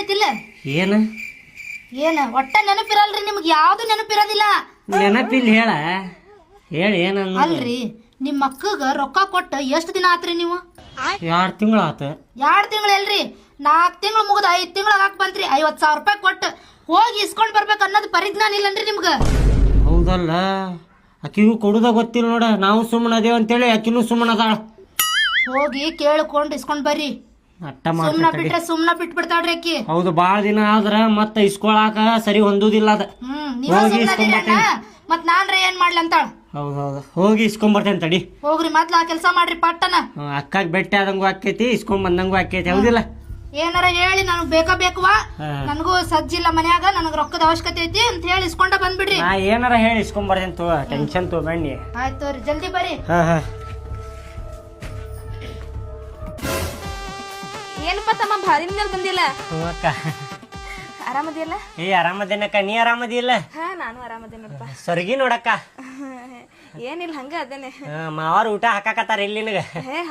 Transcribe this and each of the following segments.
ಗೊತ್ತೈತಿಲ್ಲ ಏನು ಏನ ಒಟ್ಟ ನೆನಪಿರಲ್ರಿ ನಿಮ್ಗೆ ಯಾವ್ದು ನೆನಪಿರೋದಿಲ್ಲ. ನೆನಪಿಲ್ಲ ಹೇಳಿ ಏನನ್ನ ಅಲ್ರಿ ನಿಮ್ಮ ಅಕ್ಕಗ ರೊಕ್ಕ ಕೊಟ್ಟ ಎಷ್ಟು ದಿನ ಆತ್ರಿ ನೀವು? 2 ತಿಂಗಳು ಆತ. 2 ತಿಂಗಳು ಎಲ್ರಿ 4 ತಿಂಗಳು ಮುಗಿದ 5 ತಿಂಗಳು ಹಾಕ್ ಬಂತ್ರಿ. 50,000 ರೂಪಾಯಿ ಕೊಟ್ಟು ಹೋಗಿ ಇಸ್ಕೊಂಡ್ ಬರ್ಬೇಕು ಅನ್ನೋದು ಪರಿಜ್ಞಾನ ಇಲ್ಲನ್ರಿ ನಿಮ್ಗ? ಹೌದಲ್ಲ, ಆಕಿಗೂ ಕೊಡುದ ಗೊತ್ತಿಲ್ಲ ನೋಡ. ನಾವು ಸುಮ್ಮನೆ ಅದೇವ್ ಅಂತೇಳಿ ಆಕಿನೂ ಸುಮ್ಮನೆ ಅದಾಳ. ಹೋಗಿ ಕೇಳ್ಕೊಂಡು ಇಸ್ಕೊಂಡ್ ಬರ್ರಿ. ಅಟ್ಟ ಸುಮ್ನ ಬಿಟ್ರೆ ಸುಮ್ನ ಬಿಟ್ಬಿಡ್ತಾಳ್ರಿ ಆಕಿ. ಹೌದು, ಬಾಳ ದಿನ ಆದ್ರ ಮತ್ತ ಇಸ್ಕೊಳಾಕ ಸರಿ ಹೊಂದುದಿಲ್ಲ ಅದ. ನೀವ ಮತ್ ನಾನ್ರ ಏನ್ ಮಾಡ್ಲಿ ಅಂತಾಳ. ಹೌದೌದು, ಹೋಗಿ ಇಸ್ಕೊಂಬರ್ತೇನೆ ತಡಿ. ಹೋಗ್ರಿ ಮೊದ್ಲ ಆ ಕೆಲ್ಸ ಮಾಡ್ರಿ ಪಟ್ಟನ. ಅಕ್ಕಾಗ ಬೆಟ್ಟ ಆದಂಗೂ ಆಕೈತಿ, ಇಸ್ಕೊಂಡ್ ಬಂದಂಗೂ ಆಕೈತಿ. ಹೌದಿಲ್ಲ? ಏನಾರ ಹೇಳಿ ನನಗ್ ಬೇಕವಾ, ನನಗೂ ಸಜ್ಜಿಲ್ಲ ಮನ್ಯಾಗ, ನನಗ್ ರೊಕ್ಕದ ಅವಶ್ಯಕತೆ ಐತಿ ಅಂತ ಹೇಳಿ ಇಸ್ಕೊಂಡ ಬಂದ್ಬಿಡ್ರಿ. ನಾ ಏನಾರ ಹೇಳಿ ಇಸ್ಕೊಂಬರ್ತೇನೆ ತೋ, ಟೆನ್ಷನ್ ತೋ ಬನ್ನಿ. ಆಯ್ತು ರೀ, ಜಲ್ದಿ ಬರ್ರಿ. ಏನಪ್ಪ ತಮ್ಮ ಭಾರಿ ದಿನ ಬಂದಿಲ್ಲ. ಅಕ್ಕ ಆರಾಮದಿಯಲ್ಲ? ಆರಾಮದೇನಕ್ಕ, ನೀ ಆರಾಮದಿಲ್ಲ? ಹಾ, ನಾನು ಆರಾಮದೇನ ನೋಡಪ್ಪ. ಸೊರಗಿ ನೋಡಕ್ಕ. ಏನಿಲ್ಲ, ಹಂಗ ಅದೇನೆ. ಮಾವಾರ ಊಟ ಹಾಕಾಕತ್ತಾರ ಇಲ್ಲಿ ನಿನಗ?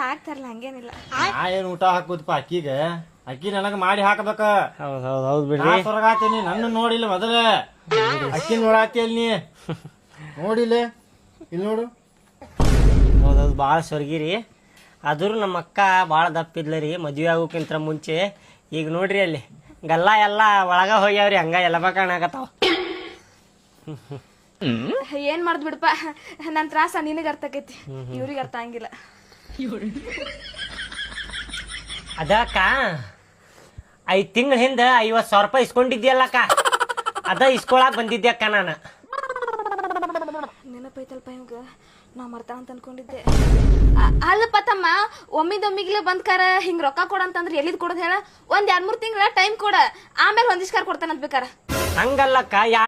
ಹಾಕ್ತಾರಲ್ಲ, ಹಂಗೇನಿಲ್ಲ. ನಾ ಏನ್ ಊಟ ಹಾಕುದಪ್ಪ ಅಕ್ಕಿಗ? ಅಕ್ಕಿ ನನಗ ಮಾಡಿ ಹಾಕಬೇಕ. ಹೌದ್ ಬಿಡ್ರಿ. ಸೊರಗಾತೀನಿ, ನನ್ನ ನೋಡಿಲ್ಲ ಮೊದಲ. ಅಕ್ಕಿ ನೋಡಾತಿ ಅಲ್ಲಿ ನೀ ನೋಡಿಲ್ಲ, ಇಲ್ಲಿ ನೋಡು. ಹೌದೌದು, ಭಾಳ ಸೊರ್ಗಿರಿ. ಆದ್ರೂ ನಮ್ಮ ಅಕ್ಕ ಭಾಳ ದಪ್ಪಿದ್ಲ ರೀ ಮದ್ವೆ ಆಗೋಕ್ಕಿಂತ ಮುಂಚೆ. ಈಗ ನೋಡ್ರಿ ಅಲ್ಲಿ ಗಲ್ಲ ಎಲ್ಲ ಒಳಗ ಹೋಗ್ಯಾವ್ರಿ, ಹಂಗ ಎಲ್ಲ ಕಾಣಕತ್ತಾವ. ಏನ್ ಮಾಡ್ದ್ ಬಿಡಪ್ಪ, ನನ್ ತ್ರಾಸ ನಿನಗ ಅರ್ಥ ಆಕೈತಿ, ಇವ್ರಿಗೆ ಅರ್ಥ ಆಗಿಲ್ಲ. ಅದಕ್ಕ 5 ತಿಂಗಳ ಹಿಂದ 50,000 ರೂಪಾಯಿ ಇಸ್ಕೊಂಡಿದ್ಯಲ್ಲಕ್ಕ, ಅದ ಇಸ್ಕೊಳಕ್ ಬಂದಿದ್ದೆ ಅಕ್ಕ ನಾನು. ನೆನಪೈತಲ್ಪ ಇವಂಗ, ನಾ ಮರ್ತಾಳ ಅಂತ ಅನ್ಕೊಂಡಿದ್ದೆ. ಅಲ್ಲಪ್ಪ ತಮ್ಮ, ಒಮ್ಮಿದೊಮ್ಮಿಗ್ಲೇ ಬಂದ್ಕಾರ ಹಿಂಗ್ ರೊಕ್ಕ ಕೊಡಂತಂದ್ರೆ ಎಲ್ಲಿದ್ ಕೊಡೋದ್ ಹೇಳ? 1-2-3 ತಿಂಗಳ ಟೈಮ್ ಕೊಡ, ಆಮೇಲೆ ಹೊಂದಿಸ್ಕಾರ ಕೊಡ್ತಾನಂತ ಬೇಕಾರ. ಹಂಗಲ್ಲಕ್ಕ.